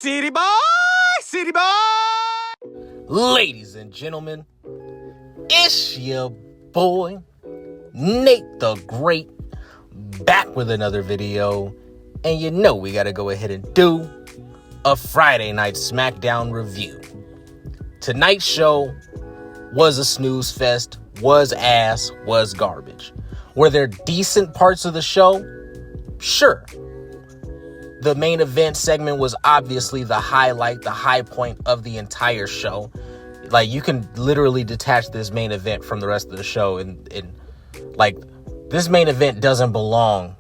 City boy, city boy. Ladies and gentlemen, it's your boy, Nate the Great, back with another video. And you know we gotta go ahead and do a Friday night Smackdown review. Tonight's show was a snooze fest, was ass, was garbage. Were there decent parts of the show? Sure. The main event segment was obviously the highlight, the high point of the entire show. Like, you can literally detach this main event from the rest of the show. And like, this main event doesn't belong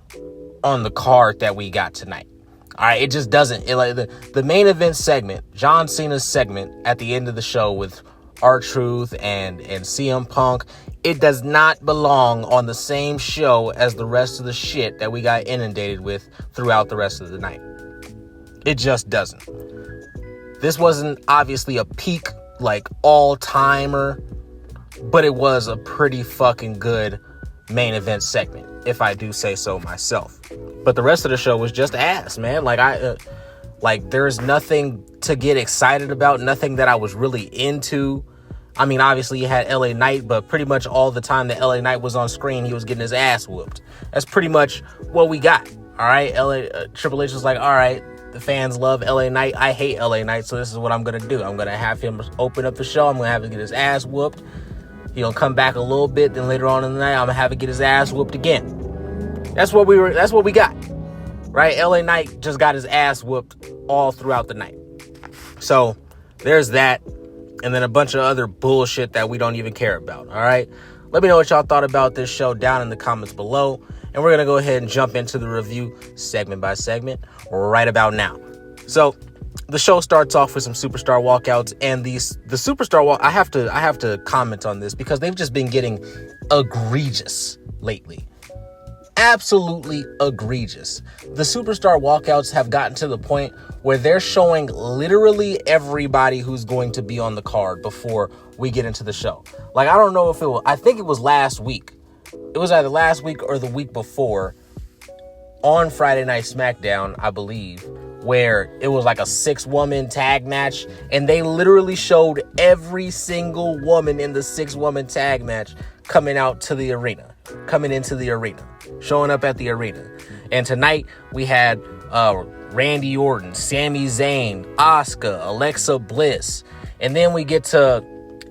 on the card that we got tonight. All right, it just doesn't. The main event segment, John Cena's segment at the end of the show with R-Truth and CM Punk, it does not belong on the same show as the rest of the shit that we got inundated with throughout the rest of the night. It just doesn't. This wasn't obviously a peak, like, all-timer, but it was a pretty fucking good main event segment, if I do say so myself. But the rest of the show was just ass, man. Like, there's nothing to get excited about, nothing that I was really into. I mean, obviously, you had LA Knight, but pretty much all the time that LA Knight was on screen, he was getting his ass whooped. That's pretty much what we got, all right? Triple H was like, all right, the fans love LA Knight. I hate LA Knight, so this is what I'm going to do. I'm going to have him open up the show. I'm going to have him get his ass whooped. He's going to come back a little bit. Then later on in the night, I'm going to have him get his ass whooped again. That's what we got, right? LA Knight just got his ass whooped all throughout the night. So there's that. And then a bunch of other bullshit that we don't even care about, all right? Let me know what y'all thought about this show down in the comments below. And we're going to go ahead and jump into the review segment by segment right about now. So the show starts off with some superstar walkouts. And the superstar walk, I have to comment on this because they've just been getting egregious lately. Absolutely egregious. The superstar walkouts have gotten to the point where they're showing literally everybody who's going to be on the card before we get into the show. Like, I don't know if I think it was last week. It was either last week or the week before on Friday Night Smackdown, I believe, where it was like a 6-woman tag match, and they literally showed every single woman in the 6-woman tag match coming into the arena, showing up at the arena. And tonight we had Randy Orton, Sami Zayn, Asuka, Alexa Bliss, and then we get to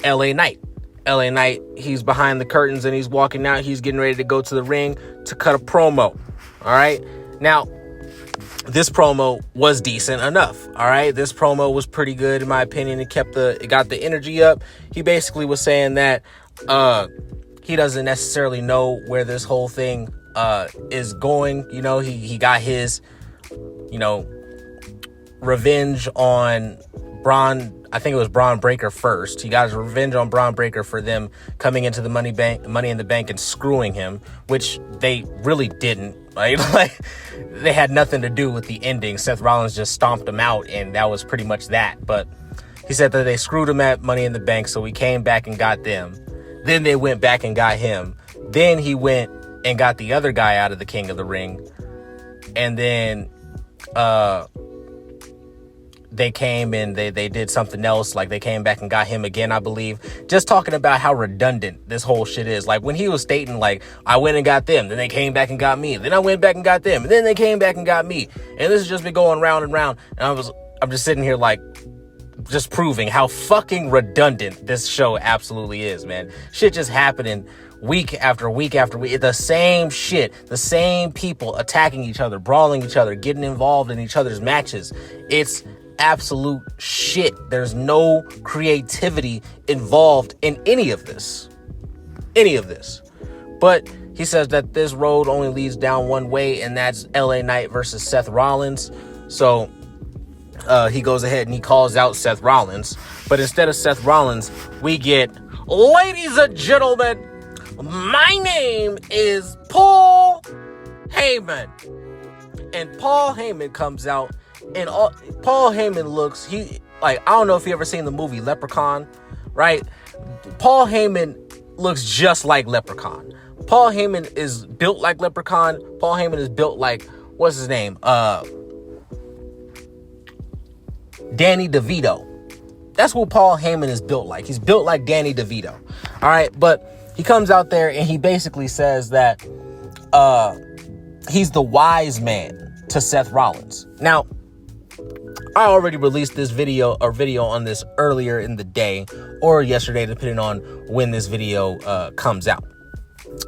LA Knight. LA Knight, he's behind the curtains and he's walking out. He's getting ready to go to the ring to cut a promo. All right. Now, this promo was decent enough. All right. This promo was pretty good, in my opinion. It got the energy up. He basically was saying that he doesn't necessarily know where this whole thing is going. You know, he got his, revenge on Braun. I think it was Braun Breaker first. He got his revenge on Braun Breaker for them coming into the Money in the Bank and screwing him, which they really didn't. Like they had nothing to do with the ending. Seth Rollins just stomped him out, and that was pretty much that. But he said that they screwed him at Money in the Bank, so we came back and got them. Then they went back and got him. Then he went and got the other guy out of the King of the Ring. And then they came and they did something else. Like, they came back and got him again, I believe. Just talking about how redundant this whole shit is. Like, when he was stating, like, I went and got them, then they came back and got me, then I went back and got them, and then they came back and got me. And this has just been going round and round. And I'm just sitting here, like, just proving how fucking redundant this show absolutely is, man. Shit just happening week after week after week. The same shit, the same people attacking each other, brawling each other, getting involved in each other's matches. It's absolute shit. There's no creativity involved in any of this. But he says that this road only leads down one way, and that's LA Knight versus Seth Rollins. So he goes ahead and he calls out Seth Rollins. But instead of Seth Rollins, we get, ladies and gentlemen, my name is Paul Heyman. And Paul Heyman comes out, and Paul Heyman looks, I don't know if you ever seen the movie Leprechaun, right? Paul Heyman looks just like Leprechaun. Paul Heyman is built like Leprechaun. Paul Heyman is built like, what's his name? Danny DeVito. That's what Paul Heyman is built like. He's built like Danny DeVito. All right, but he comes out there and he basically says that he's the wise man to Seth Rollins. Now, I already released this video on this earlier in the day or yesterday, depending on when this video comes out.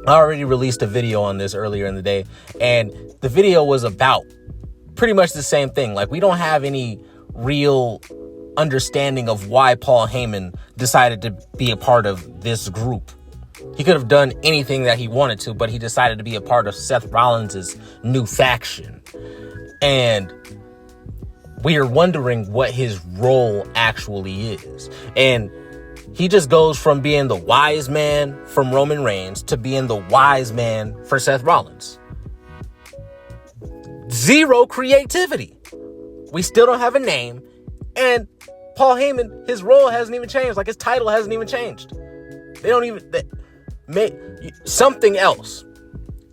I already released a video on this earlier in the day, and the video was about pretty much the same thing. Like, we don't have any real understanding of why Paul Heyman decided to be a part of this group. He could have done anything that he wanted to, but he decided to be a part of Seth Rollins' new faction. And we are wondering what his role actually is. And he just goes from being the wise man from Roman Reigns to being the wise man for Seth Rollins. Zero creativity. We still don't have a name. And Paul Heyman, his role hasn't even changed. Like, his title hasn't even changed. They don't even... something else.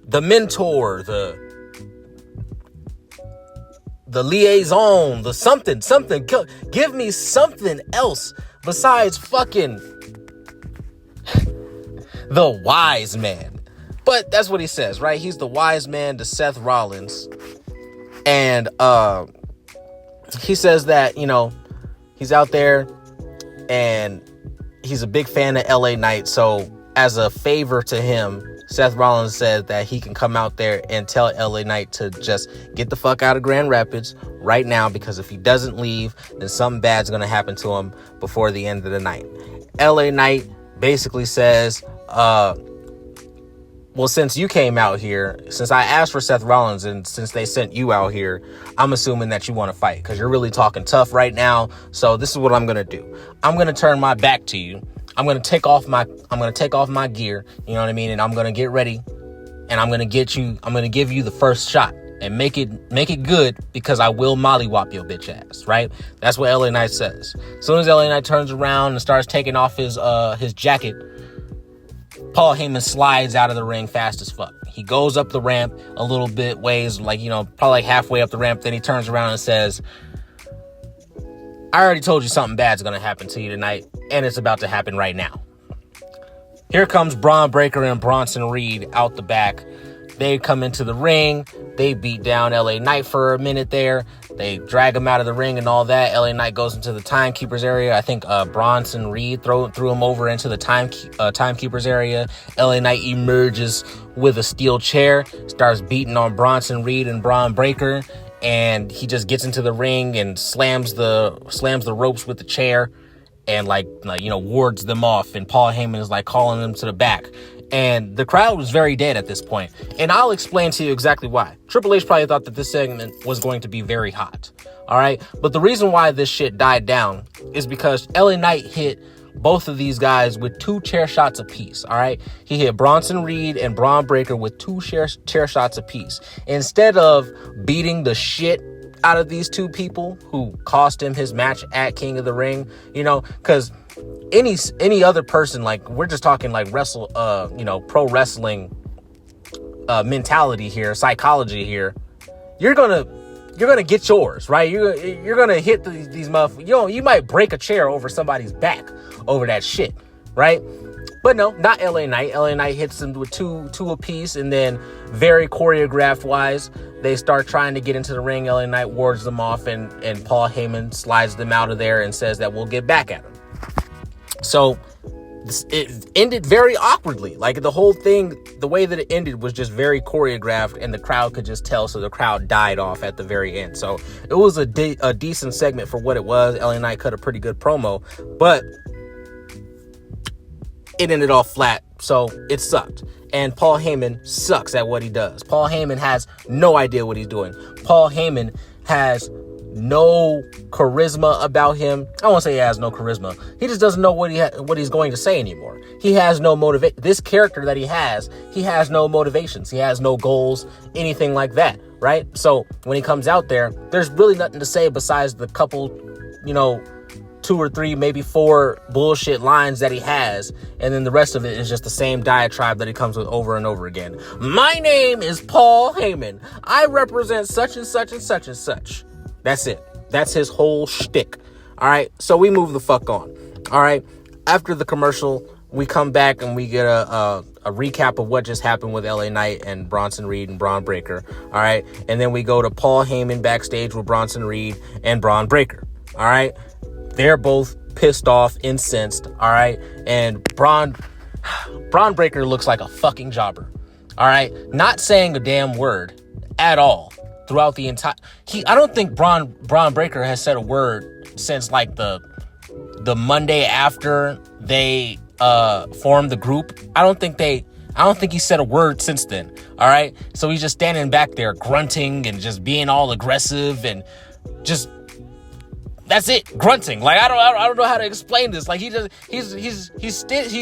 The mentor, the liaison, the something. Give me something else besides fucking the wise man. But that's what he says, right? He's the wise man to Seth Rollins. And he says that, you know, he's out there and he's a big fan of LA Knight. So as a favor to him, Seth Rollins said that he can come out there and tell LA Knight to just get the fuck out of Grand Rapids right now, because if he doesn't leave, then something bad's going to happen to him before the end of the night. LA Knight basically says, well, since you came out here, since I asked for Seth Rollins and since they sent you out here, I'm assuming that you want to fight because you're really talking tough right now. So this is what I'm going to do. I'm going to turn my back to you. I'm going to take off my gear, you know what I mean? And I'm going to get ready and I'm going to give you the first shot and make it good, because I will mollywop your bitch ass, right? That's what LA Knight says. As soon as LA Knight turns around and starts taking off his jacket, Paul Heyman slides out of the ring fast as fuck. He goes up the ramp a little bit ways, like, you know, probably like halfway up the ramp. Then he turns around and says, I already told you something bad's going to happen to you tonight, and it's about to happen right now. Here comes Braun Breaker and Bronson Reed out the back. They come into the ring. They beat down LA Knight for a minute there. They drag him out of the ring and all that. LA Knight goes into the timekeeper's area. I think Bronson Reed threw him over into the timekeeper's area. LA Knight emerges with a steel chair, starts beating on Bronson Reed and Braun Breaker, and he just gets into the ring and slams the ropes with the chair and like you know, wards them off. And Paul Heyman is like calling them to the back. And the crowd was very dead at this point. And I'll explain to you exactly why. Triple H probably thought that this segment was going to be very hot. All right. But the reason why this shit died down is because LA Knight hit both of these guys with 2 chair shots apiece. All right. He hit Bronson Reed and Braun Breaker with 2 chair shots apiece. Instead of beating the shit out of these 2 people who cost him his match at King of the Ring, you know, because any other person, like, we're just talking like pro wrestling mentality here, psychology here, you're gonna get yours, right? You're gonna hit these motherfuckers. You know, you might break a chair over somebody's back over that shit, right? But no, not LA Knight. LA Knight hits them with two apiece, and then very choreographed wise, they start trying to get into the ring. LA Knight wards them off, and Paul Heyman slides them out of there and says that we'll get back at him. So it ended very awkwardly. Like, the whole thing, the way that it ended was just very choreographed, and the crowd could just tell. So the crowd died off at the very end. So it was a decent segment for what it was. LA Knight cut a pretty good promo, but it ended off flat. So it sucked. And Paul Heyman sucks at what he does. Paul Heyman has no idea what he's doing. Paul Heyman has no charisma about him. I won't say he has no charisma. He just doesn't know what he's going to say anymore. He has no motivation. This character that he has no motivations. He has no goals, anything like that, right? So when he comes out there, there's really nothing to say besides the couple, 2 or 3, maybe 4 bullshit lines that he has, and then the rest of it is just the same diatribe that he comes with over and over again. My name is Paul Heyman. I represent such and such and such and such. That's it. That's his whole shtick. All right. So we move the fuck on. All right. After the commercial, we come back and we get a recap of what just happened with LA Knight and Bronson Reed and Braun Breaker. All right. And then we go to Paul Heyman backstage with Bronson Reed and Braun Breaker. All right. They're both pissed off, incensed. All right. And Braun Breaker looks like a fucking jobber. All right. Not saying a damn word at all throughout the entire. I don't think Braun Breaker has said a word since like the Monday after they formed the group. I don't think he said a word since then. All right. So he's just standing back there grunting and just being all aggressive and just, that's it, grunting. Like, I don't know how to explain this. Like, he's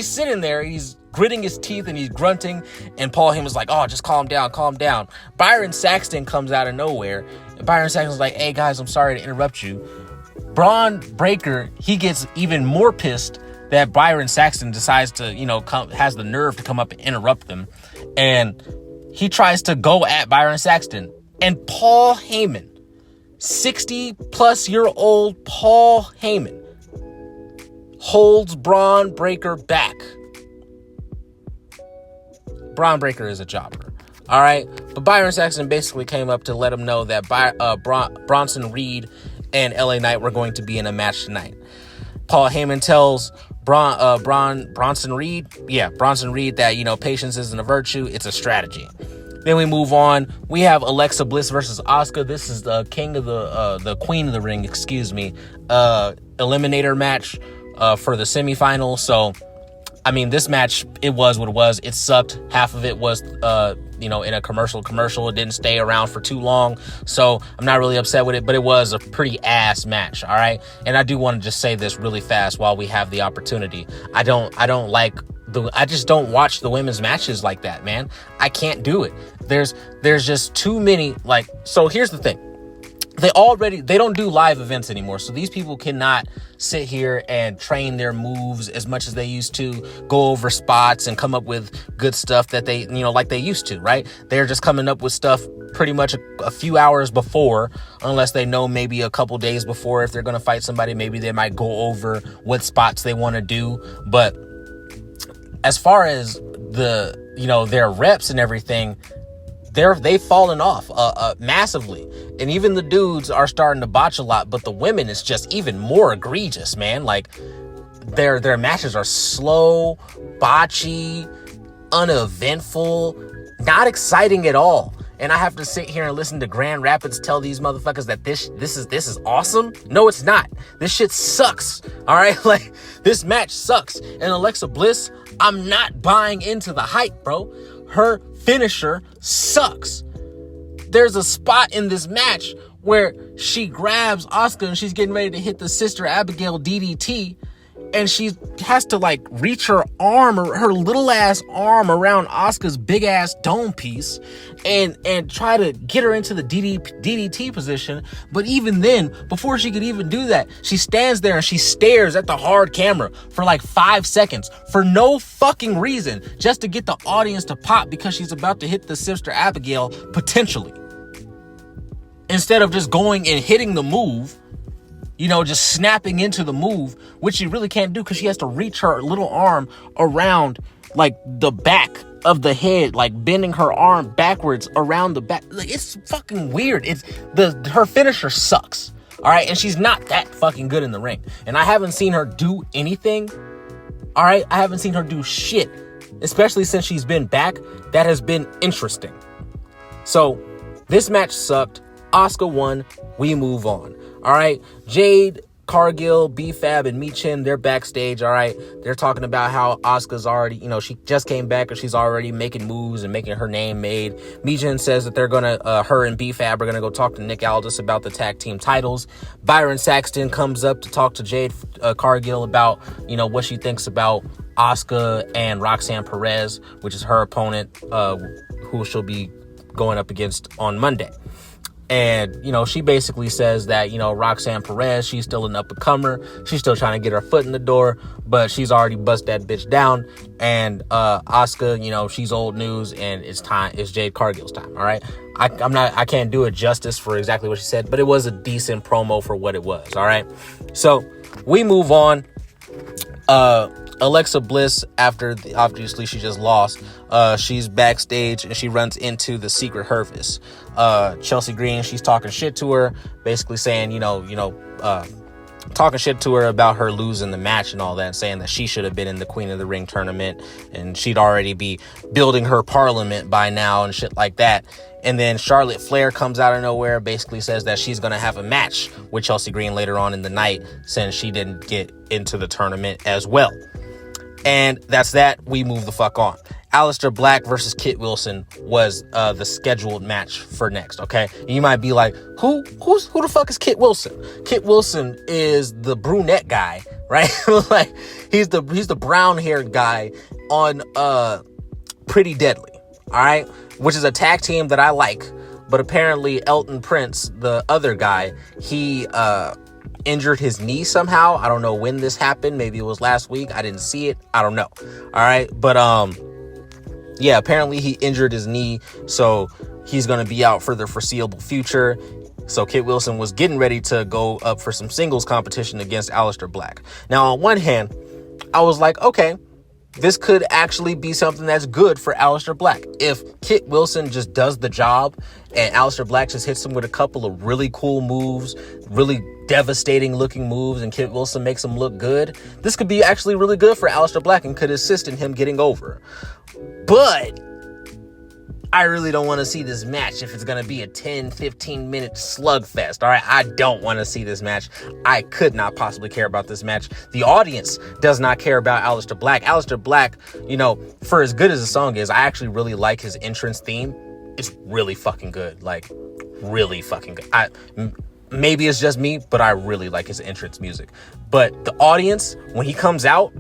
sitting there, he's gritting his teeth and he's grunting, and Paul Heyman's like, oh, just calm down. Byron Saxton comes out of nowhere, and Byron Saxton's like, hey guys, I'm sorry to interrupt you. Braun Breaker, he gets even more pissed that Byron Saxton decides to, has the nerve to come up and interrupt them, and he tries to go at Byron Saxton, and Paul Heyman, 60-plus-year-old Paul Heyman, holds Braun Breaker back. Braun Breaker is a jobber. All right. But Byron Saxton basically came up to let him know that Bronson Reed and LA Knight were going to be in a match tonight. Paul Heyman tells Bronson Reed that, patience isn't a virtue, it's a strategy. Then we move on. We have Alexa Bliss versus Asuka. This is the the queen of the ring, eliminator match for the semifinal. So, I mean, this match, it was what it was. It sucked. Half of it was, in a commercial. It didn't stay around for too long. So I'm not really upset with it, but it was a pretty ass match. All right. And I do want to just say this really fast while we have the opportunity. I just don't watch the women's matches like that, man. I can't do it. There's just too many, so here's the thing. They don't do live events anymore. So these people cannot sit here and train their moves as much as they used to, go over spots and come up with good stuff that they, like they used to, right? They're just coming up with stuff pretty much a few hours before, unless they know maybe a couple days before if they're going to fight somebody, maybe they might go over what spots they want to do. But as far as their reps and everything, they've fallen off massively. And even the dudes are starting to botch a lot, but the women is just even more egregious, man. Like, their matches are slow, botchy, uneventful, not exciting at all. And I have to sit here and listen to Grand Rapids tell these motherfuckers that this is awesome. No, it's not. This shit sucks. All right. Like, this match sucks. And Alexa Bliss, I'm not buying into the hype, bro. Her finisher sucks. There's a spot in this match where she grabs Asuka and she's getting ready to hit the Sister Abigail DDT, and she has to reach her arm, or her little ass arm, around Asuka's big ass dome piece and try to get her into the DDT position. But even then, before she could even do that, she stands there and she stares at the hard camera for 5 seconds for no fucking reason, just to get the audience to pop because she's about to hit the Sister Abigail potentially. Instead of just going and hitting the move, just snapping into the move, which she really can't do because she has to reach her little arm around the back of the head, bending her arm backwards around the back. It's fucking weird. Her finisher sucks. All right. And she's not that fucking good in the ring. And I haven't seen her do anything. All right. I haven't seen her do shit, especially since she's been back. That has been interesting. So this match sucked. Asuka won. We move on. All right. Jade, Cargill, B-Fab, and Michin, they're backstage. All right. They're talking about how Asuka's already, she just came back and she's already making moves and making her name made. Michin says that they're going to, her and B-Fab are going to go talk to Nick Aldis about the tag team titles. Byron Saxton comes up to talk to Jade Cargill about, what she thinks about Asuka and Roxanne Perez, which is her opponent, who she'll be going up against on Monday. And, she basically says that, Roxanne Perez, she's still an up-and-comer. She's still trying to get her foot in the door, but she's already bust that bitch down. And Asuka, she's old news, and it's Jade Cargill's time, all right? I can't do it justice for exactly what she said, but it was a decent promo for what it was, all right? So we move on. Alexa Bliss, obviously she just lost, she's backstage and she runs into the Secret Service. Chelsea Green, she's talking shit to her, basically saying, talking shit to her about her losing the match and all that, saying that she should have been in the Queen of the Ring tournament and she'd already be building her parliament by now and shit like that. And then Charlotte Flair comes out of nowhere, basically says that she's going to have a match with Chelsea Green later on in the night since she didn't get into the tournament as well. And that's that. We move the fuck on. Alistair Black versus Kit Wilson was the scheduled match for next, okay? And you might be like, who the fuck is Kit Wilson? Kit Wilson is the brunette guy, right? Like he's the brown-haired guy on Pretty Deadly, all right? Which is a tag team that I like, but apparently Elton Prince, the other guy, he injured his knee somehow. I don't know when this happened. Maybe it was last week. I didn't see it. I don't know. All right. But, yeah, apparently he injured his knee. So he's going to be out for the foreseeable future. So Kit Wilson was getting ready to go up for some singles competition against Alistair Black. Now, on one hand, I was like, okay, this could actually be something that's good for Alistair Black. If Kit Wilson just does the job and Alistair Black just hits him with a couple of really cool moves, really devastating looking moves, and Kit Wilson makes him look good, this could be actually really good for Alistair Black and could assist in him getting over. But I really don't want to see this match if it's going to be a 10-15 minute slugfest. All right, I don't want to see this match. I could not possibly care about this match. The audience does not care about Alistair Black. Alistair Black, for as good as the song is, I actually really like his entrance theme. It's really fucking good. Like, really fucking good. Maybe it's just me, but I really like his entrance music. But the audience, when he comes out,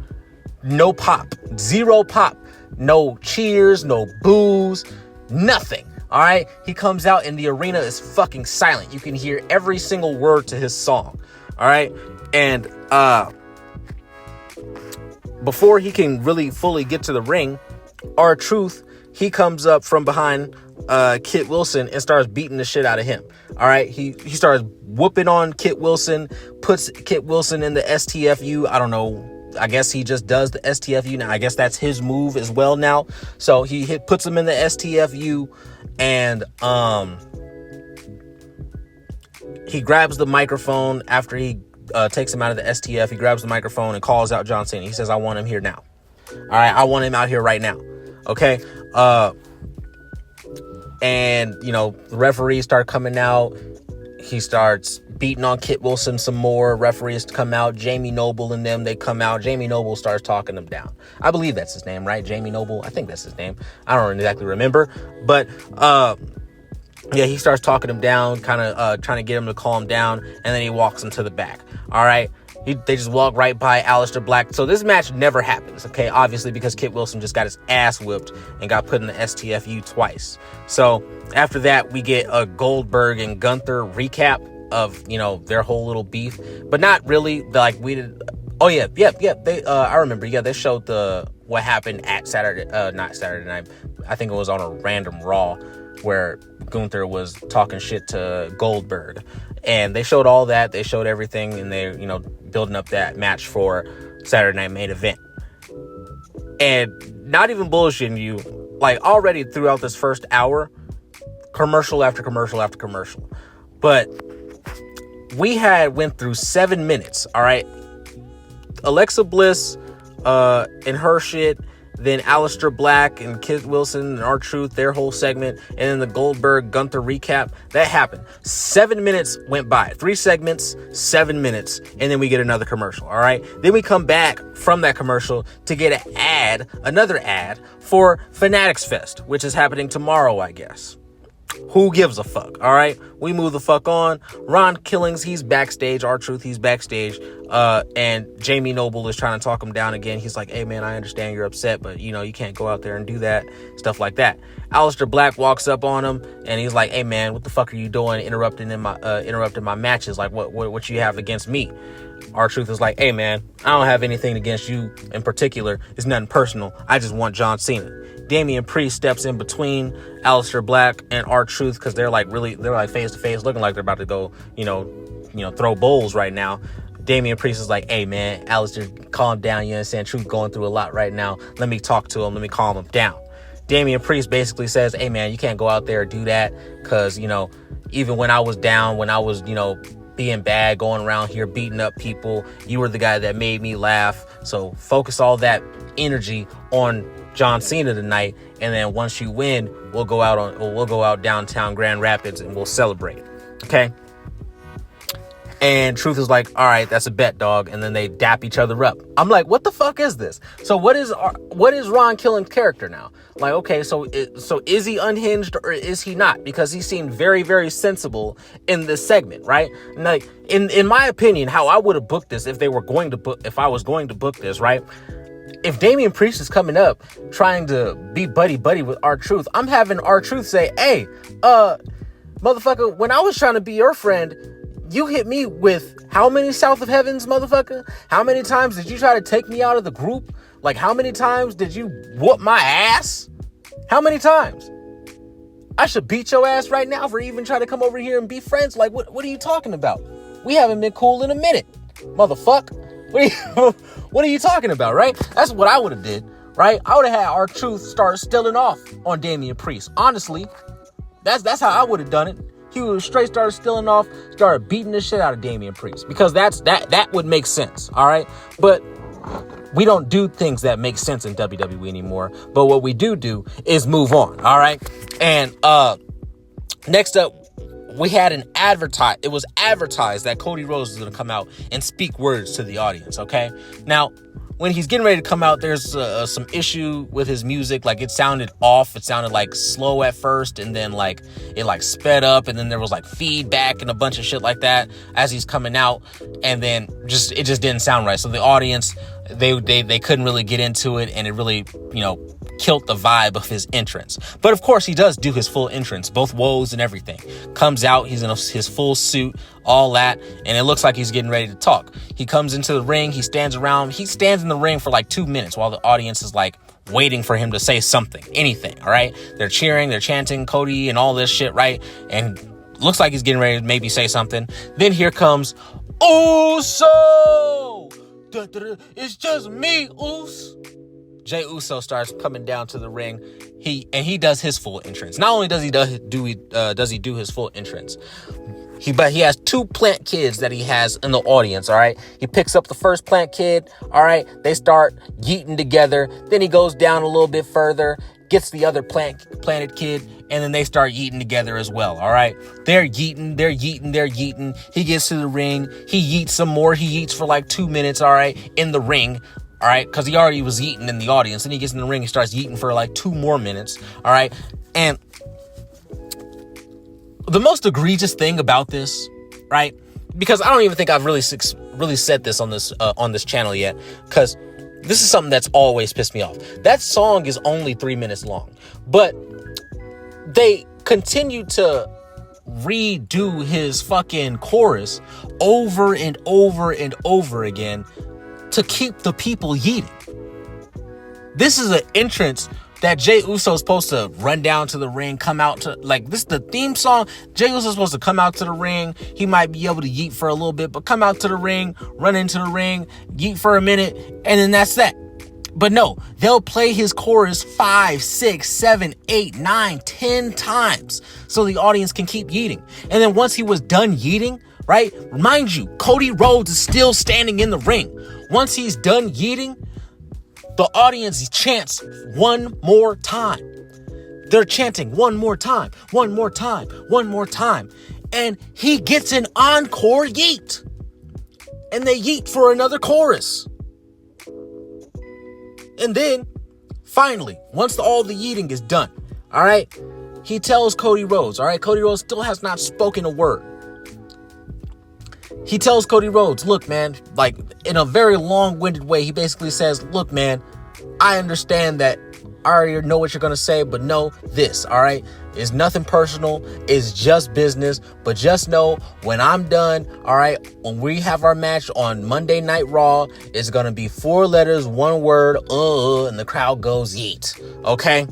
no pop, zero pop, no cheers, no boos, nothing. All right. He comes out and the arena is fucking silent. You can hear every single word to his song. All right. And before he can really fully get to the ring, R-Truth, he comes up from behind Kit Wilson and starts beating the shit out of him. All right. He starts whooping on Kit Wilson, puts Kit Wilson in the STFU. I don't know. I guess he just does the STFU now. I guess that's his move as well now. So he puts him in the STFU and he grabs the microphone after he takes him out of the STF. He grabs the microphone and calls out John Cena. He says, I want him here now. All right. I want him out here right now. Okay. And, the referees start coming out. He starts beating on Kit Wilson some more. Referees come out. Jamie Noble and them, they come out. Jamie Noble starts talking them down. I believe that's his name, right? Jamie Noble. I think that's his name. I don't exactly remember. But, yeah, he starts talking him down, kind of trying to get him to calm down. And then he walks him to the back. All right. They just walk right by Alistair Black. So this match never happens, okay? Obviously, because Kit Wilson just got his ass whipped and got put in the STFU twice. So after that, we get a Goldberg and Gunther recap of, their whole little beef. But not really. Like, we did. Oh, yeah. They, I remember. Yeah, they showed what happened at not Saturday night. I think it was on a random Raw where Gunther was talking shit to Goldberg. And they showed all that. They showed everything. And they, building up that match for Saturday Night Main Event. And not even bullshitting you, like already throughout this first hour, commercial after commercial after commercial. But we went through 7 minutes, all right? Alexa Bliss and her shit, then Alistair Black and Kit Wilson and R-Truth, their whole segment, and then the Goldberg Gunther recap. That happened. 7 minutes went by. 3 segments, 7 minutes, and then we get another commercial, all right? Then we come back from that commercial to get another ad for Fanatics Fest, which is happening tomorrow, I guess. Who gives a fuck, all right? We move the fuck on. Ron Killings, he's backstage. R-Truth, he's backstage. And Jamie Noble is trying to talk him down again. He's like, hey, man, I understand you're upset, but, you know, you can't go out there and do that. Stuff like that. Alistair Black walks up on him, and he's like, hey, man, what the fuck are you doing interrupting my matches? Like, what you have against me? R-Truth is like, hey, man, I don't have anything against you in particular. It's nothing personal. I just want John Cena. Damian Priest steps in between Alistair Black and R-Truth because they're like face to face, looking like they're about to go, you know, throw bowls right now. Damian Priest is like, hey, man, Alistair, calm down. You understand? Truth going through a lot right now. Let me talk to him. Let me calm him down. Damian Priest basically says, hey, man, you can't go out there and do that because, you know, even when I was down, when I was, you know, being bad, going around here beating up people, you were the guy that made me laugh. So focus all that energy on John Cena tonight, and then once you win, we'll go out downtown Grand Rapids and we'll celebrate. Okay? And Truth is like, all right, that's a bet, dog. And then they dap each other up. I'm like, what the fuck is this? So what is Ron Killing's character now? Like, okay, so is he unhinged or is he not? Because he seemed very, very sensible in this segment, right? And like, in my opinion, how I would have booked this if I was going to book this, right? If Damian Priest is coming up trying to be buddy with R-Truth, I'm having R-Truth say, hey, motherfucker, when I was trying to be your friend, you hit me with how many South of Heavens, motherfucker? How many times did you try to take me out of the group? Like, how many times did you whoop my ass? How many times? I should beat your ass right now for even trying to come over here and be friends. Like, what are you talking about? We haven't been cool in a minute, motherfucker. What are you talking about, right? That's what I would have did, right? I would have had R-Truth start stealing off on Damian Priest. Honestly, that's how I would have done it. He would straight started stealing off, started beating the shit out of Damian Priest, because that would make sense, all right? But we don't do things that make sense in WWE anymore. But what we do is move on, all right? And next up, we had it was advertised that Cody Rhodes is going to come out and speak words to the audience, okay? Now, when he's getting ready to come out, there's some issue with his music. Like, it sounded off. It sounded like slow at first, and then like it like sped up, and then there was like feedback and a bunch of shit like that as he's coming out, and then it just didn't sound right. So the audience, they couldn't really get into it, and it really, you know, killed the vibe of his entrance. But of course, he does do his full entrance, both woes and everything. Comes out, he's in his full suit, all that, and it looks like he's getting ready to talk. He comes into the ring, he stands in the ring for like 2 minutes while the audience is like waiting for him to say something, anything, all right? They're cheering, they're chanting Cody and all this shit, right? And looks like he's getting ready to maybe say something. Then here comes Uso! It's just me, Us. Jey Uso starts coming down to the ring. He does his full entrance. Not only does he do his full entrance, but he has 2 plant kids that he has in the audience, all right? He picks up the first plant kid, all right? They start yeeting together. Then he goes down a little bit further, gets the other planted kid, and then they start yeeting together as well, all right? They're yeeting. He gets to the ring. He yeets some more. He yeets for like 2 minutes, all right, in the ring. All right, because he already was yeeting in the audience. Then he gets in the ring, he starts yeeting for like 2 more minutes. All right, and the most egregious thing about this, right? Because I don't even think I've really said this on this channel yet, because this is something that's always pissed me off. That song is only 3 minutes long, but they continue to redo his fucking chorus over and over and over again to keep the people yeeting. This is an entrance that Jey Uso's supposed to run down to the ring, come out to, like, this is the theme song. Jey Uso's supposed to come out to the ring. He might be able to yeet for a little bit, but come out to the ring, run into the ring, yeet for a minute, and then that's that. But no, they'll play his chorus 5, 6, 7, 8, 9, 10 times so the audience can keep yeeting. And then once he was done yeeting, right? Mind you, Cody Rhodes is still standing in the ring. Once he's done yeeting, the audience chants one more time. They're chanting one more time, one more time, one more time. And he gets an encore yeet. And they yeet for another chorus. And then, finally, once all the yeeting is done, all right, he tells Cody Rhodes, all right? Cody Rhodes still has not spoken a word. He tells Cody Rhodes, look, man, like in a very long-winded way, he basically says, look, man, I understand that I already know what you're going to say, but know this, all right? It's nothing personal. It's just business. But just know when I'm done, all right, when we have our match on Monday Night Raw, it's going to be 4 letters, 1 word, and the crowd goes yeet, okay?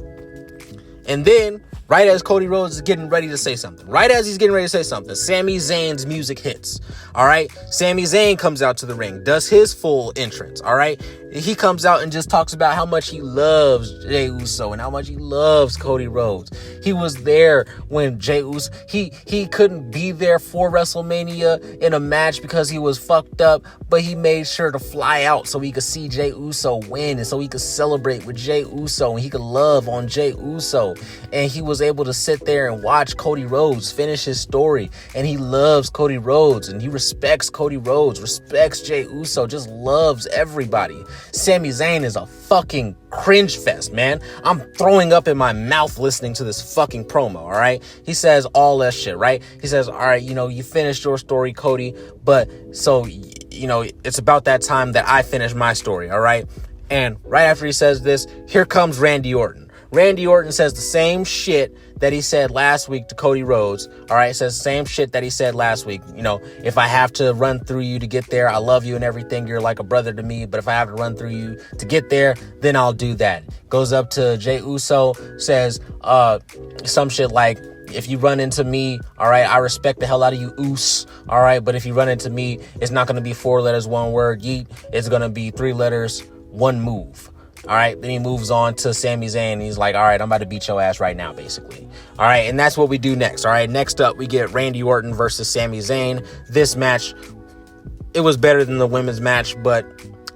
And then, right as Cody Rhodes is getting ready to say something, Sami Zayn's music hits, all right? Sami Zayn comes out to the ring, does his full entrance, all right? He comes out and just talks about how much he loves Jey Uso and how much he loves Cody Rhodes. He was there when Jey Uso, he couldn't be there for WrestleMania in a match because he was fucked up, but he made sure to fly out so he could see Jey Uso win and so he could celebrate with Jey Uso and he could love on Jey Uso. And he was able to sit there and watch Cody Rhodes finish his story. And he loves Cody Rhodes and he respects Cody Rhodes, respects Jey Uso, just loves everybody. Sami Zayn is a fucking cringe fest, man. I'm throwing up in my mouth listening to this fucking promo, all right? He says all that shit, right? He says, all right, you know, you finished your story, Cody, but so, you know, it's about that time that I finish my story, all right? And right after he says this, here comes Randy Orton. Randy Orton says the same shit that he said last week to Cody Rhodes. All right, says the same shit that he said last week. You know, if I have to run through you to get there, I love you and everything. You're like a brother to me. But if I have to run through you to get there, then I'll do that. Goes up to Jey Uso, says some shit like, if you run into me, all right, I respect the hell out of you, Oos. All right, but if you run into me, it's not going to be 4 letters, 1 word, yeet. It's going to be 3 letters, 1 move. All right, then he moves on to Sami Zayn. And he's like, all right, I'm about to beat your ass right now, basically. All right, and that's what we do next. All right, next up, we get Randy Orton versus Sami Zayn. This match, it was better than the women's match, but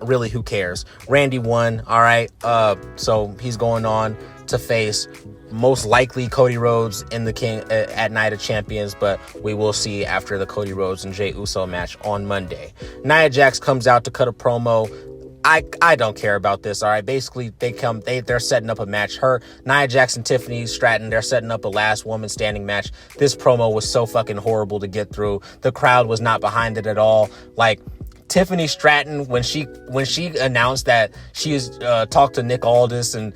really, who cares? Randy won, all right? So he's going on to face most likely Cody Rhodes in the King at Night of Champions, but we will see after the Cody Rhodes and Jey Uso match on Monday. Nia Jax comes out to cut a promo. I don't care about this, all right? Basically, they're setting up a match. Nia Jax and Tiffany Stratton, they're setting up a last woman standing match. This promo was so fucking horrible to get through. The crowd was not behind it at all. Like, Tiffany Stratton, when she announced that she's talked to Nick Aldis and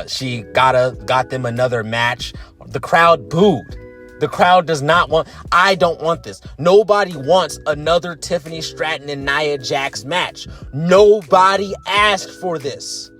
she got them another match, the crowd booed. The crowd does not want... I don't want this. Nobody wants another Tiffany Stratton and Nia Jax match. Nobody asked for this.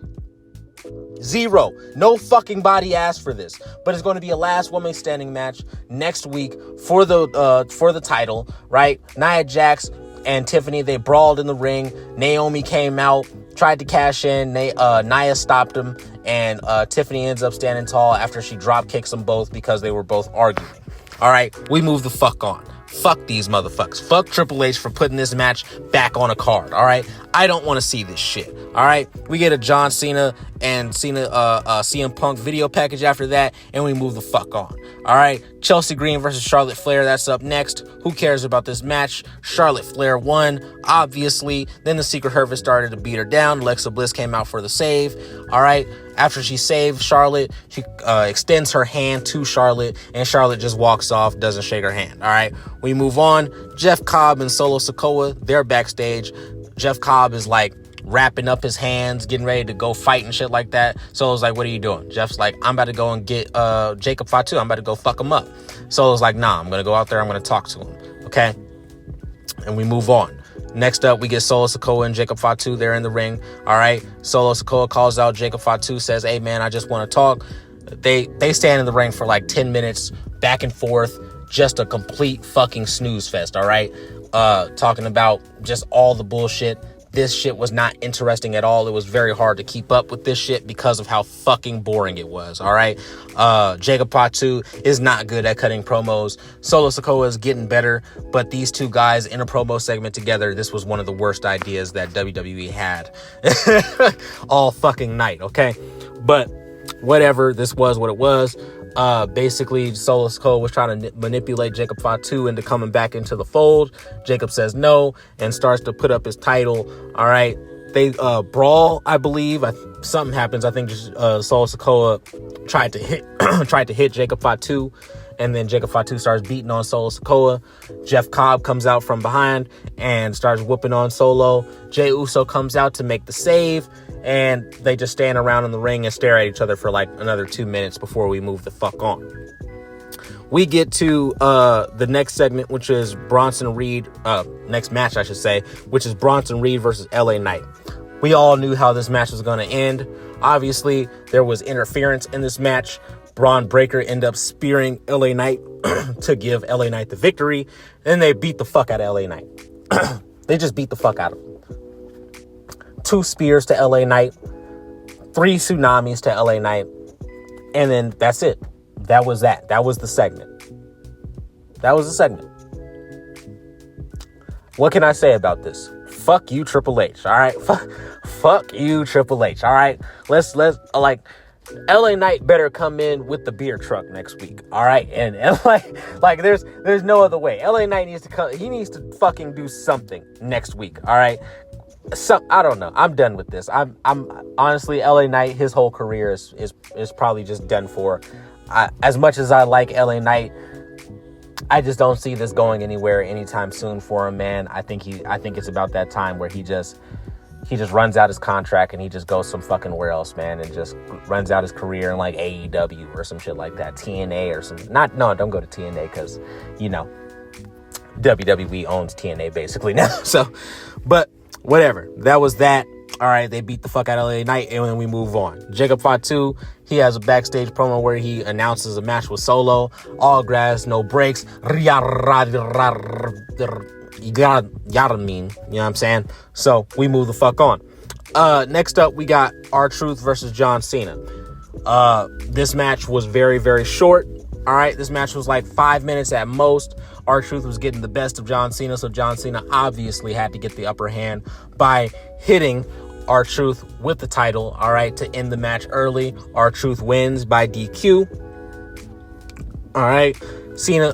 0. No fucking body asked for this. But it's going to be a last woman standing match next week for the title, right? Nia Jax and Tiffany, they brawled in the ring. Naomi came out, tried to cash in. Nia stopped him, and Tiffany ends up standing tall after she drop kicks them both because they were both arguing. All right, we move the fuck on. Fuck these motherfuckers. Fuck Triple H for putting this match back on a card, all right? I don't want to see this shit, all right? We get a John Cena and CM Punk video package after that, and we move the fuck on, all right? Chelsea Green versus Charlotte Flair, that's up next. Who cares about this match? Charlotte Flair won, obviously. Then the Secret Service started to beat her down. Alexa Bliss came out for the save, all right? After she saved Charlotte, she extends her hand to Charlotte, and Charlotte just walks off, doesn't shake her hand, all right? We move on. Jeff Cobb and Solo Sikoa, they're backstage. Jeff Cobb is like wrapping up his hands, getting ready to go fight and shit like that. Solo's like, what are you doing? Jeff's like, I'm about to go and get Jacob Fatu. I'm about to go fuck him up. Solo's like, nah, I'm going to go out there. I'm going to talk to him. Okay? And we move on. Next up, we get Solo Sikoa and Jacob Fatu. They're in the ring. All right? Solo Sikoa calls out Jacob Fatu, says, hey, man, I just want to talk. They stand in the ring for like 10 minutes, back and forth. Just a complete fucking snooze fest, all right? Talking about just all the bullshit. This shit was not interesting at all. It was very hard to keep up with this shit because of how fucking boring it was, all right? Jacob Fatu is not good at cutting promos. Solo Sikoa is getting better, but these two guys in a promo segment together, this was one of the worst ideas that WWE had all fucking night, okay? But whatever, this was what it was. Basically, Solo Sikoa was trying to manipulate Jacob Fatu into coming back into the fold. Jacob says no and starts to put up his title. All right. They brawl, I believe. Something happens. I think just Solo Sakoa tried to hit Jacob Fatu, and then Jacob Fatu starts beating on Solo Sakoa. Jeff Cobb comes out from behind and starts whooping on Solo. Jey Uso comes out to make the save, and they just stand around in the ring and stare at each other for like another 2 minutes before we move the fuck on. We get to the next segment, which is Bronson Reed, next match, I should say, which is Bronson Reed versus LA Knight. We all knew how this match was going to end. Obviously, there was interference in this match. Braun Breaker ended up spearing LA Knight to give LA Knight the victory. Then they beat the fuck out of LA Knight. They just beat the fuck out of him. 2 spears to LA Knight, 3 tsunamis to LA Knight, and then that's it. That was that. That was the segment. What can I say about this? Fuck you, Triple H. All right. Fuck you, Triple H. All right. Let's like LA Knight better come in with the beer truck next week. All right. And like there's no other way. LA Knight needs to come. He needs to fucking do something next week. All right. I don't know. I'm done with this. I'm honestly, LA Knight, his whole career is probably just done for. As much as I like LA Knight, I just don't see this going anywhere anytime soon for him, man. I think it's about that time where he just runs out his contract and he just goes some fucking where else, man, and just runs out his career in like AEW or some shit like that, TNA or some. Don't go to TNA because WWE owns TNA basically now. So, but whatever. That was that. All right, they beat the fuck out of LA Knight, and then we move on. Jacob Fatu, he has a backstage promo where he announces a match with Solo. All grass, no breaks. You gotta mean, you know what I'm saying? So we move the fuck on. Next up, we got R-Truth versus John Cena. This match was very, very short. All right, this match was like 5 minutes at most. R-Truth was getting the best of John Cena, so John Cena obviously had to get the upper hand by hitting R-Truth with the title, all right, to end the match early. R-Truth wins by DQ. All right, Cena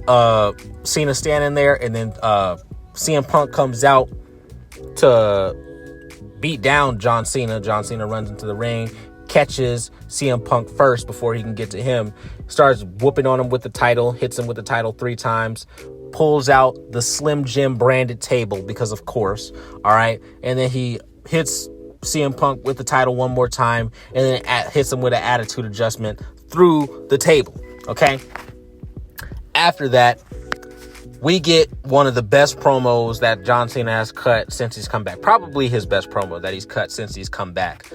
standing there, and then CM Punk comes out to beat down John Cena. John Cena runs into the ring, catches CM Punk first before he can get to him, starts whooping on him with the title, hits him with the title 3 times, pulls out the Slim Jim branded table because of course, all right, and then he hits CM Punk with the title one more time, and then hits him with an attitude adjustment through the table, okay? After that, we get one of the best promos that John Cena has cut since he's come back. Probably his best promo that he's cut since he's come back.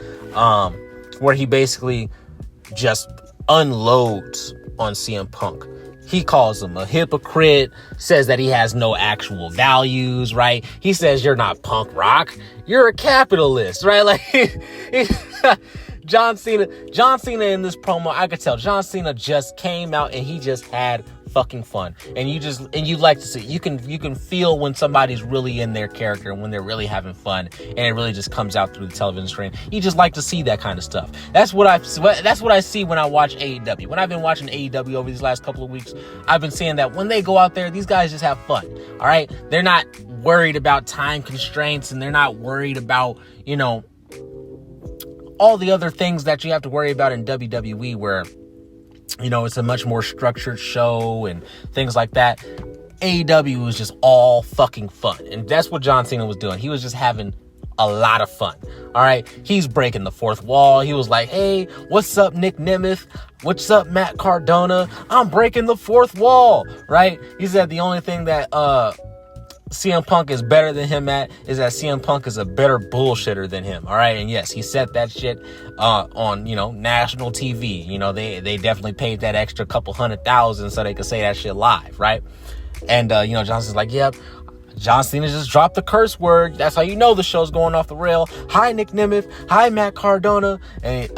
Where he basically just unloads on CM Punk. He calls him a hypocrite, says that he has no actual values, right? He says, you're not punk rock, you're a capitalist, right? Like, John Cena in this promo, I could tell John Cena just came out and he just had fucking fun. And you like to see, you can feel when somebody's really in their character and when they're really having fun, and it really just comes out through the television screen. You just like to see that kind of stuff. That's what I see when I watch AEW. When I've been watching AEW over these last couple of weeks, I've been seeing that when they go out there, these guys just have fun. All right, they're not worried about time constraints, and they're not worried about, you know, all the other things that you have to worry about in WWE, where, you know, it's a much more structured show and things like that. AEW was just all fucking fun. And that's what John Cena was doing. He was just having a lot of fun. All right. He's breaking the fourth wall. He was like, hey, what's up, Nick Nemeth? What's up, Matt Cardona? I'm breaking the fourth wall. Right. He said the only thing that, CM Punk is better than him at is that CM Punk is a better bullshitter than him. All right. And yes, he said that shit on, you know, national TV. You know, they definitely paid that extra couple $100,000 so they could say that shit live. Right. And, you know, Johnson's like, yep. John Cena just dropped the curse word. That's how you know the show's going off the rail. Hi, Nick Nemeth. Hi, Matt Cardona. And,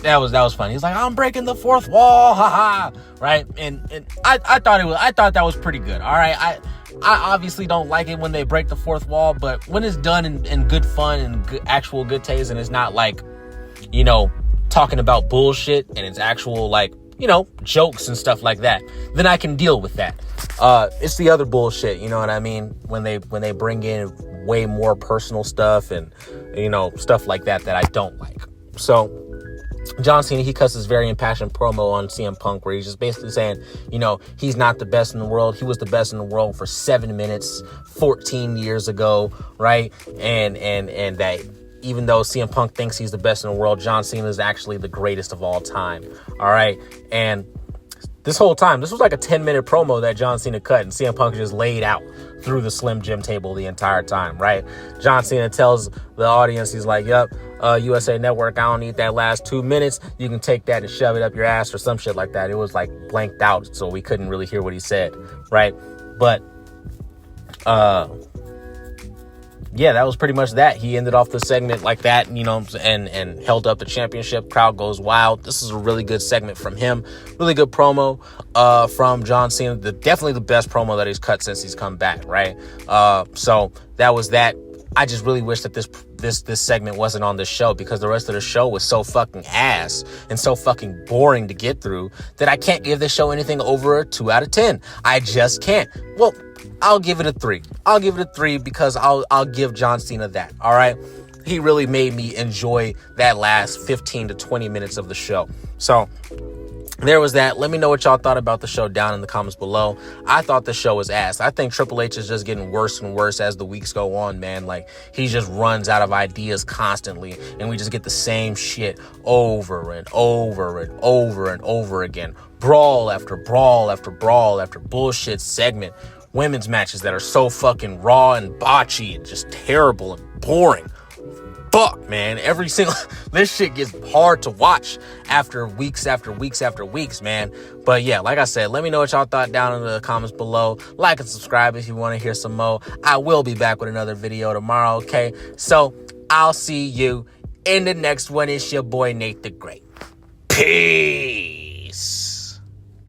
that was funny. He's like, I'm breaking the fourth wall. Ha ha. Right. And I thought that was pretty good. All right. I obviously don't like it when they break the fourth wall, but when it's done in good fun and good, actual good taste, and it's not like, you know, talking about bullshit, and it's actual like jokes and stuff like that, then I can deal with that. It's the other bullshit, you know what I mean? When they bring in way more personal stuff and, stuff like that I don't like. So John Cena, he cuts this very impassioned promo on CM Punk where he's just basically saying, he's not the best in the world. He was the best in the world for 7 minutes, 14 years ago, right? And that even though CM Punk thinks he's the best in the world, John Cena is actually the greatest of all time, all right? And this whole time, this was like a 10-minute promo that John Cena cut, and CM Punk just laid out through the Slim Jim table the entire time, right? John Cena tells the audience, he's like, yep, USA Network, I don't need that last 2 minutes. You can take that and shove it up your ass or some shit like that. It was like blanked out, so we couldn't really hear what he said, right? But, yeah, that was pretty much that. He ended off the segment like that, and held up the championship. Crowd goes wild. This is a really good segment from him. Really good promo from John Cena. Definitely the best promo that he's cut since he's come back, right? So that was that. I just really wish that this segment wasn't on this show, because the rest of the show was so fucking ass and so fucking boring to get through that I can't give this show anything over a 2 out of 10. I just can't. Well, I'll give it a 3. I'll give it a 3 because I'll give John Cena that. All right. He really made me enjoy that last 15 to 20 minutes of the show. So there was that. Let me know what y'all thought about the show down in the comments below. I thought the show was ass. I think Triple H is just getting worse and worse as the weeks go on, man. Like, he just runs out of ideas constantly, and we just get the same shit over and over and over and over again. Brawl after brawl after brawl after bullshit segment. Women's matches that are so fucking raw and botchy and just terrible and boring. Fuck, man. This shit gets hard to watch after weeks, man. But yeah, like I said, let me know what y'all thought down in the comments below. Like and subscribe if you want to hear some more. I will be back with another video tomorrow, okay? So I'll see you in the next one. It's your boy, Nate the Great. Peace.